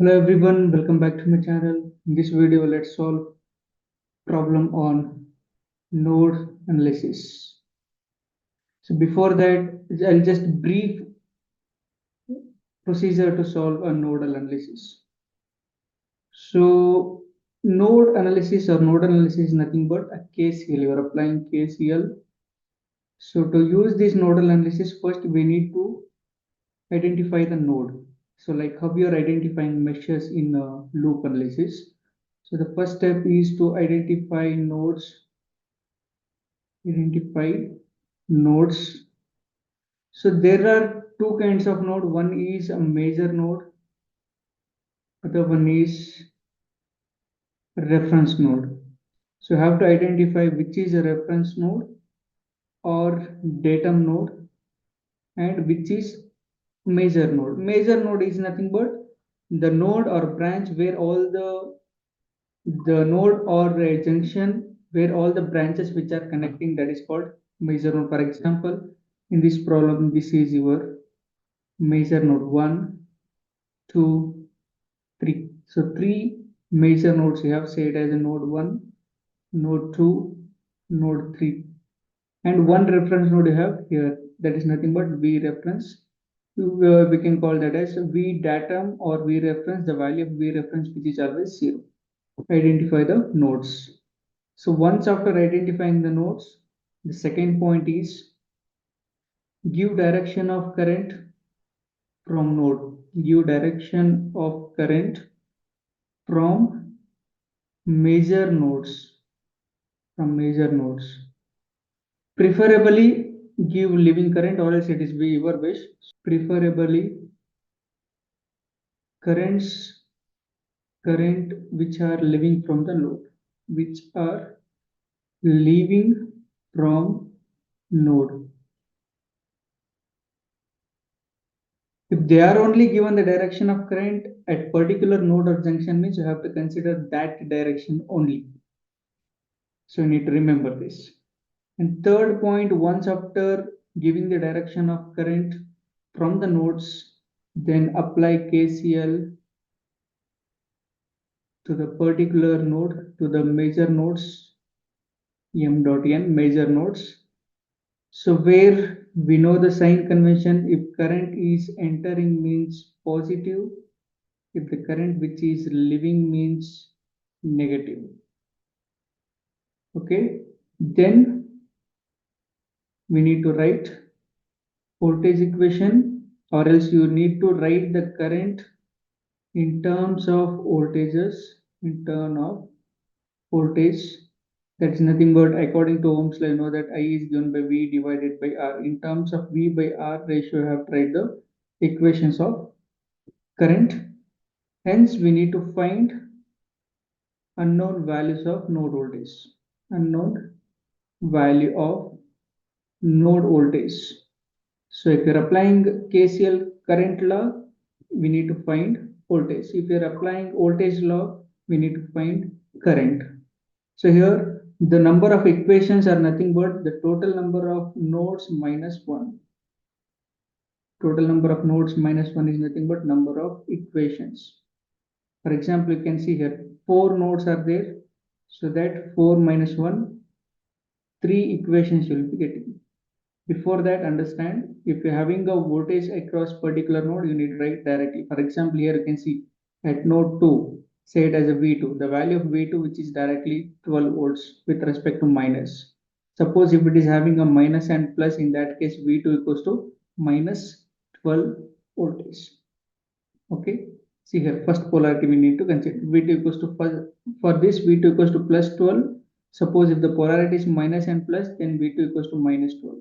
Hello everyone, welcome back to my channel. In this video, let's solve problem on node analysis. So before that, I'll just brief procedure to solve a nodal analysis. So node analysis or node analysis is nothing but a KCL. You are applying KCL. So to use this nodal analysis, first we need to identify the node. So like how we are identifying meshes in a loop analysis. So the first step is to identify nodes. So there are two kinds of node. One is a major node, other one is reference node. So you have to identify which is a reference node or datum node and which is major node. Major node is nothing but the node or branch where all the node or a junction where all the branches which are connecting, that is called major node. For example, in this problem, this is your major node 1, 2, 3. So three major nodes you have, say it as a node 1, node 2, node 3. And one reference node you have here, that is nothing but V reference. We can call that as V datum or V reference, the value of V reference which is always 0. Identify the nodes. So once after identifying the nodes, the second point is give direction of current from node. Give direction of current from major nodes. Preferably give living current or else it is be your wish. Preferably current which are living from the node. Which are leaving from node. If they are only given the direction of current at particular node or junction, means you have to consider that direction only. So you need to remember this. And third point, once after giving the direction of current from the nodes, then apply KCL to the particular node, to the major nodes, m dot n, major nodes. So where we know the sign convention, if current is entering means positive, if the current which is leaving means negative. Okay, then we need to write voltage equation, or else you need to write the current in terms of voltages, in terms of voltage. That is nothing but according to Ohm's law, you know that I is given by V divided by R. In terms of V by R ratio, you have to write the equations of current. Hence, we need to find unknown values of node voltage. Unknown value of node voltage. So if you're applying KCL current law, we need to find voltage. If you're applying voltage law, we need to find current. So here the number of equations are nothing but the total number of nodes minus 1. Total number of nodes minus 1 is nothing but number of equations. For example, you can see here 4 nodes are there. So that 4 minus 1, 3 equations you will be getting. Before that, understand, if you're having a voltage across particular node, you need to write directly. For example, here you can see at node 2, say it as a V2, the value of V2 which is directly 12 volts with respect to minus. Suppose if it is having a minus and plus, in that case V2 equals to minus 12 voltage. Okay, see here, first polarity we need to consider. V2 equals to, for this V2 equals to plus 12. Suppose if the polarity is minus and plus, then V2 equals to minus 12.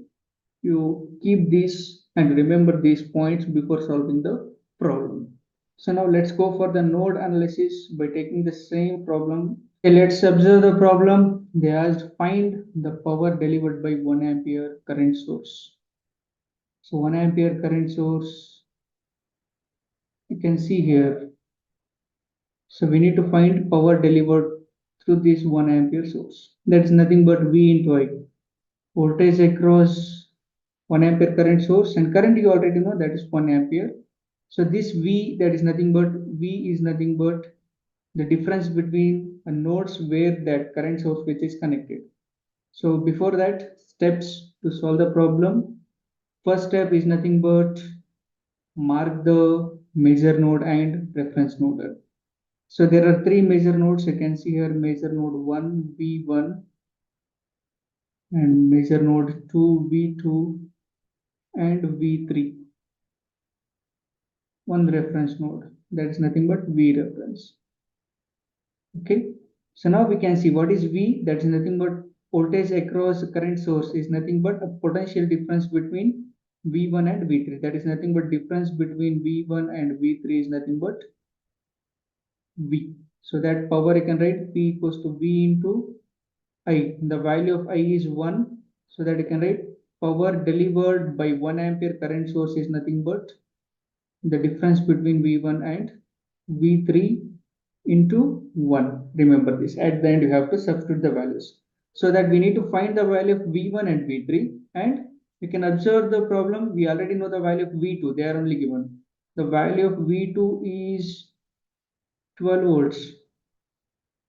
You keep these and remember these points before solving the problem. So now let's go for the node analysis by taking the same problem. Okay, let's observe the problem. They asked find the power delivered by 1 ampere current source. So 1 ampere current source, you can see here. So we need to find power delivered through this 1 ampere source. That's nothing but V into I. Voltage across 1 ampere current source, and current you already know that is 1 ampere. So this V, that is nothing but V is nothing but the difference between a nodes where that current source which is connected. So before that, steps to solve the problem. First step is nothing but mark the major node and reference node. So there are three major nodes. You can see here major node 1, V1, and major node 2, V2, and V3. One reference node, that is nothing but V reference. Okay, so now we can see what is V. That is nothing but voltage across current source is nothing but a potential difference between V1 and V3. That is nothing but difference between V1 and V3 is nothing but V. So that power you can write P equals to V into I. The value of I is 1. So that you can write power delivered by 1 ampere current source is nothing but the difference between V1 and V3 into 1. Remember this. At the end, you have to substitute the values. So that we need to find the value of V1 and V3. And you can observe the problem. We already know the value of V2. They are only given. The value of V2 is 12 volts.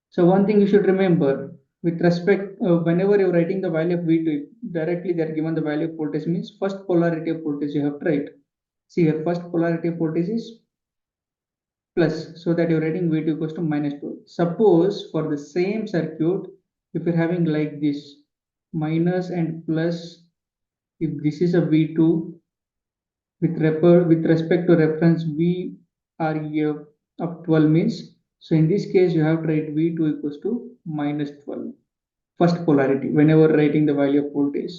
So one thing you should remember with respect, whenever you're writing the value of V2, directly they are given the value of voltage means first polarity of voltage you have to write. See here, first polarity of voltage is plus, so that you're writing V2 equals to minus 12. Suppose for the same circuit, if you're having like this, minus and plus, if this is a V2 with respect to reference V are here of 12 means, so in this case you have to write V2 equals to minus 12. First polarity, whenever writing the value of voltage.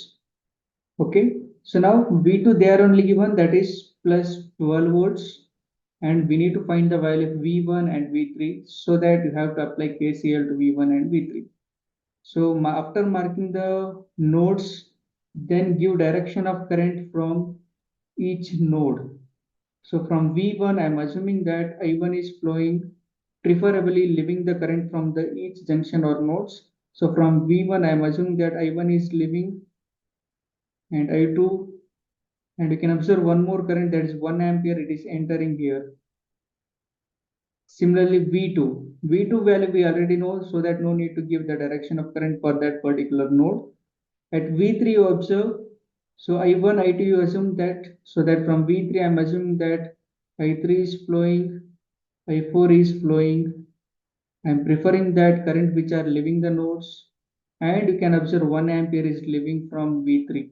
Okay, so now V2 they are only given, that is plus 12 volts, and we need to find the value of V1 and V3, so that you have to apply KCL to V1 and V3. So after marking the nodes, then give direction of current from each node. So from V1, I'm assuming that I1 is flowing, preferably leaving the current from the each junction or nodes. So from V1, I'm assuming that I1 is leaving and I2, and you can observe one more current, that is 1 ampere, it is entering here. Similarly, V2 value we already know, so that no need to give the direction of current for that particular node. At V3 you observe, so I1, I2 you assume that, so that from V3 I'm assuming that I3 is flowing, I4 is flowing. I'm preferring that current which are leaving the nodes, and you can observe 1 ampere is leaving from V3.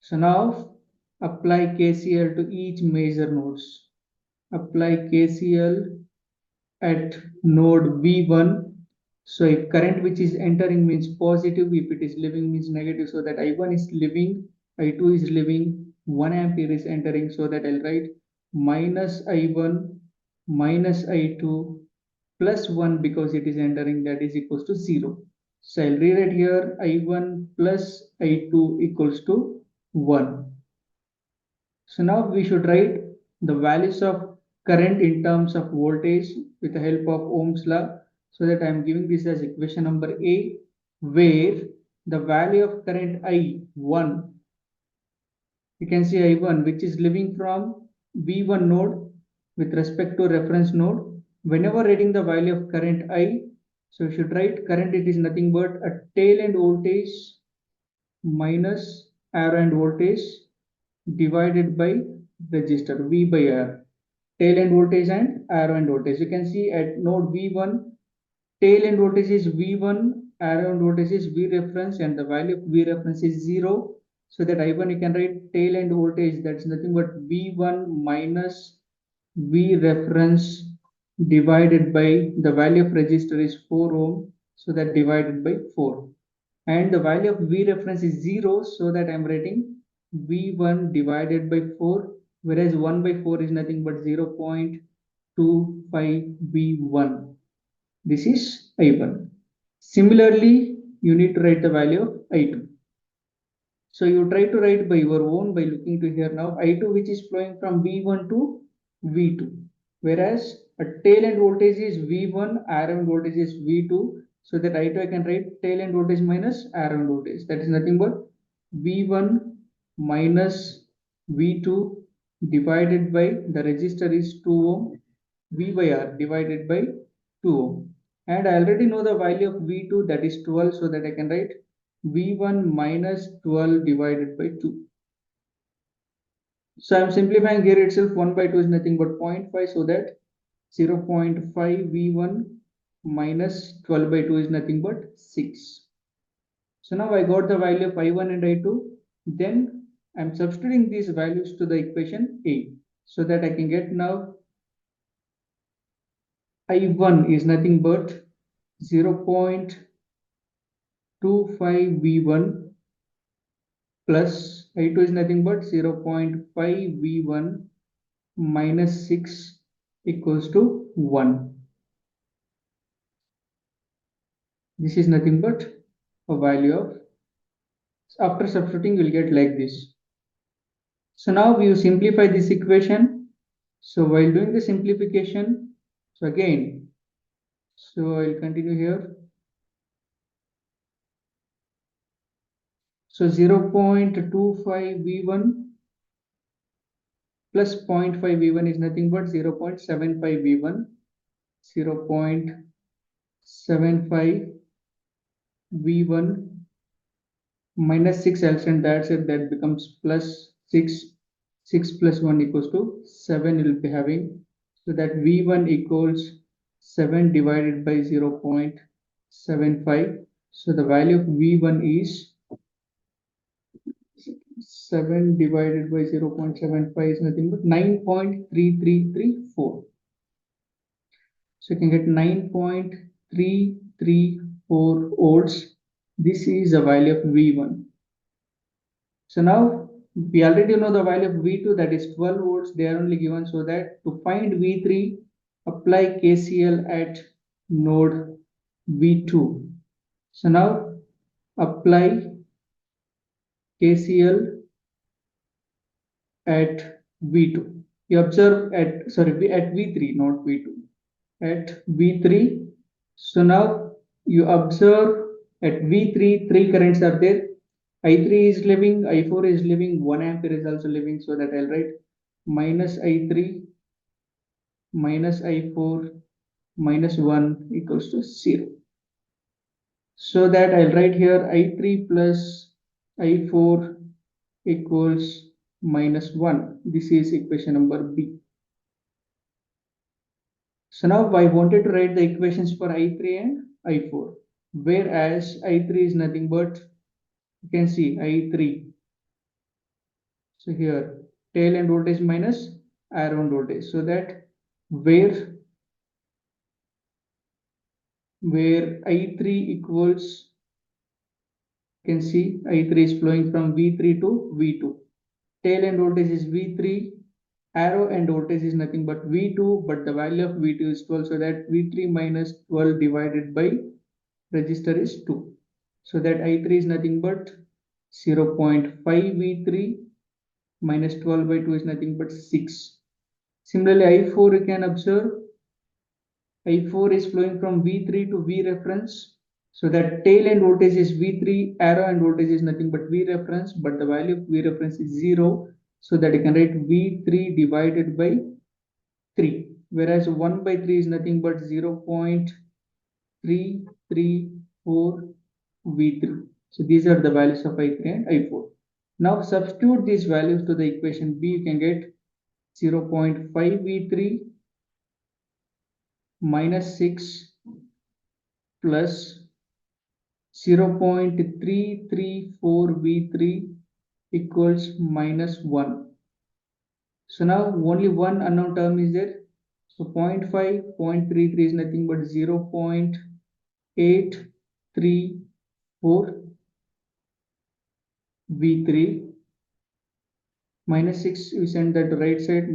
So now apply KCL to each major nodes. Apply KCL at node V1. So if current which is entering means positive, if it is leaving means negative, so that I1 is leaving, I2 is leaving, 1 ampere is entering, so that I'll write minus I1 minus I2 plus 1 because it is entering, that is equals to 0. So I'll rewrite here I1 plus I2 equals to 1. So now we should write the values of current in terms of voltage with the help of Ohm's law. So that I am giving this as equation number A, where the value of current I1, you can see I1 which is leaving from V1 node with respect to reference node. Whenever writing the value of current I, so you should write current, it is nothing but a tail end voltage minus arrow end voltage divided by resistor V by R. Tail end voltage and arrow end voltage. You can see at node V1, tail end voltage is V1, arrow end voltage is V reference, and the value of V reference is 0. So that I1 you can write tail end voltage, that's nothing but V1 minus V reference divided by the value of resistor is 4 ohm. So that divided by 4. And the value of V reference is 0, so that I'm writing V1 divided by 4, whereas 1 by 4 is nothing but 0.25 V1. This is I1. Similarly, you need to write the value of I2. So you try to write by your own by looking to here now I2 which is flowing from V1 to V2, whereas a tail end voltage is V1, arrow end voltage is V2. So that I2 I can write tail end voltage minus arrow end voltage. That is nothing but V1 minus V2 divided by the resistor is 2 ohm, V by R divided by 2 ohm. And I already know the value of V2, that is 12, so that I can write V1 minus 12 divided by 2. So I'm simplifying here itself. 1 by 2 is nothing but 0.5, so that 0.5 V1 minus 12 by 2 is nothing but 6. So now I got the value of I1 and I2. Then I'm substituting these values to the equation A, so that I can get now I1 is nothing but 0.25 V1 plus I2 is nothing but 0.5 V1 minus 6 equals to 1. This is nothing but a value of, after substituting you'll get like this. So now we simplify this equation. So while doing the simplification, so again, so I'll continue here. So 0.25 V1 plus 0.5 V1 is nothing but 0.75 V1, 0.75 V1 minus 6 else, and that's it, that becomes plus 6. 6 plus 1 equals to 7 will be having, so that V1 equals 7 divided by 0.75. So the value of V1 is 7 divided by 0.75 is nothing but 9.3334. So you can get 9.334 volts. This is the value of V1. So now we already know the value of V2, that is 12 volts. They are only given, so that to find V3, apply KCL at node V2. So now apply KCL at V2. You observe at, sorry, at V3, not V2, at V3. So now you observe at V3, three currents are there. I3 is leaving, I4 is leaving, 1 ampere is also leaving, so that I'll write minus I3 minus I4 minus 1 equals to 0. So that I'll write here I3 plus I4 equals minus 1. This is equation number B. So now I wanted to write the equations for I3 and I4, whereas I3 is nothing but, you can see I3. So here tail end voltage minus arrow end voltage, so that where I3 equals, you can see I3 is flowing from V3 to V2. Tail end voltage is V3, arrow end voltage is nothing but V2, but the value of V2 is 12, so that V3 minus 12 divided by resistor is 2. So that I3 is nothing but 0.5 V3 minus 12 by 2 is nothing but 6. Similarly, I4 you can observe, I4 is flowing from V3 to V reference. So that tail end voltage is V3, arrow end voltage is nothing but V reference, but the value of V reference is 0. So that you can write V3 divided by 3. Whereas 1 by 3 is nothing but 0.334 V3. So these are the values of I3 and I4. Now substitute these values to the equation B, you can get 0.5 V3 minus 6 plus 0.334 V3 equals minus 1. So now only one unknown term is there. So 0.5, 0.33 is nothing but 0.834 V3 minus 6, we send that to right side,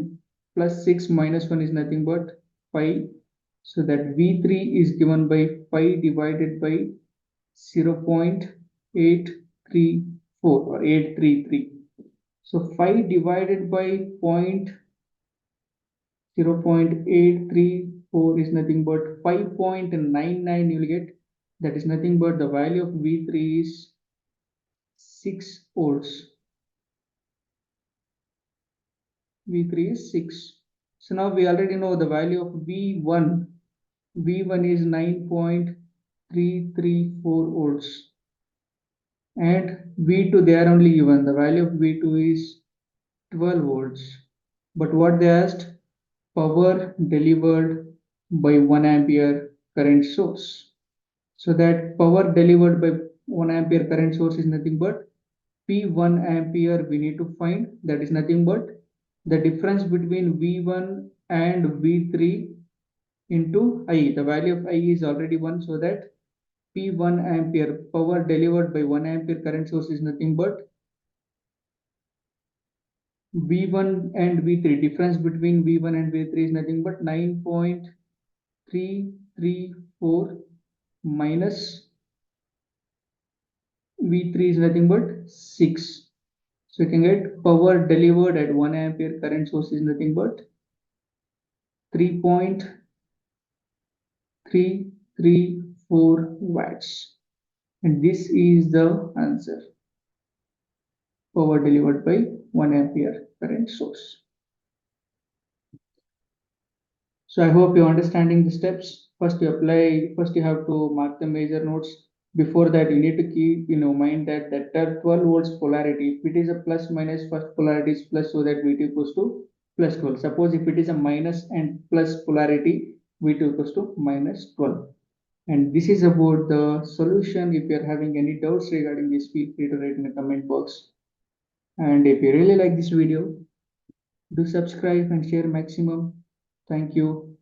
plus 6 minus 1 is nothing but 5. So that V3 is given by 5 divided by 0.834 or 833. So 5 divided by 0.834 is nothing but 5.99 you will get. That is nothing but the value of V3 is 6 volts. V3 is 6. So now we already know the value of V1. V1 is 9.334 volts. And V2 they are only given. The value of V2 is 12 volts. But what they asked? Power delivered by 1 ampere current source. So that power delivered by 1 ampere current source is nothing but P1 ampere we need to find. That is nothing but the difference between V1 and V3 into I. The value of I is already 1, so that P1 ampere power delivered by 1 ampere current source is nothing but V1 and V3. Difference between V1 and V3 is nothing but 9.334 minus V3 is nothing but 6. So you can get power delivered at 1 ampere current source is nothing but 3.334 watts. And this is the answer. Power delivered by 1 ampere current source. So I hope you're understanding the steps. First you have to mark the major nodes. Before that, you need to keep mind that 12 volts polarity. If it is a plus minus, first polarity is plus, so that V2 equals to plus 12. Suppose if it is a minus and plus polarity, V2 equals to minus 12. And this is about the solution. If you're having any doubts regarding this, feel free to write in the comment box. And if you really like this video, do subscribe and share maximum. Thank you.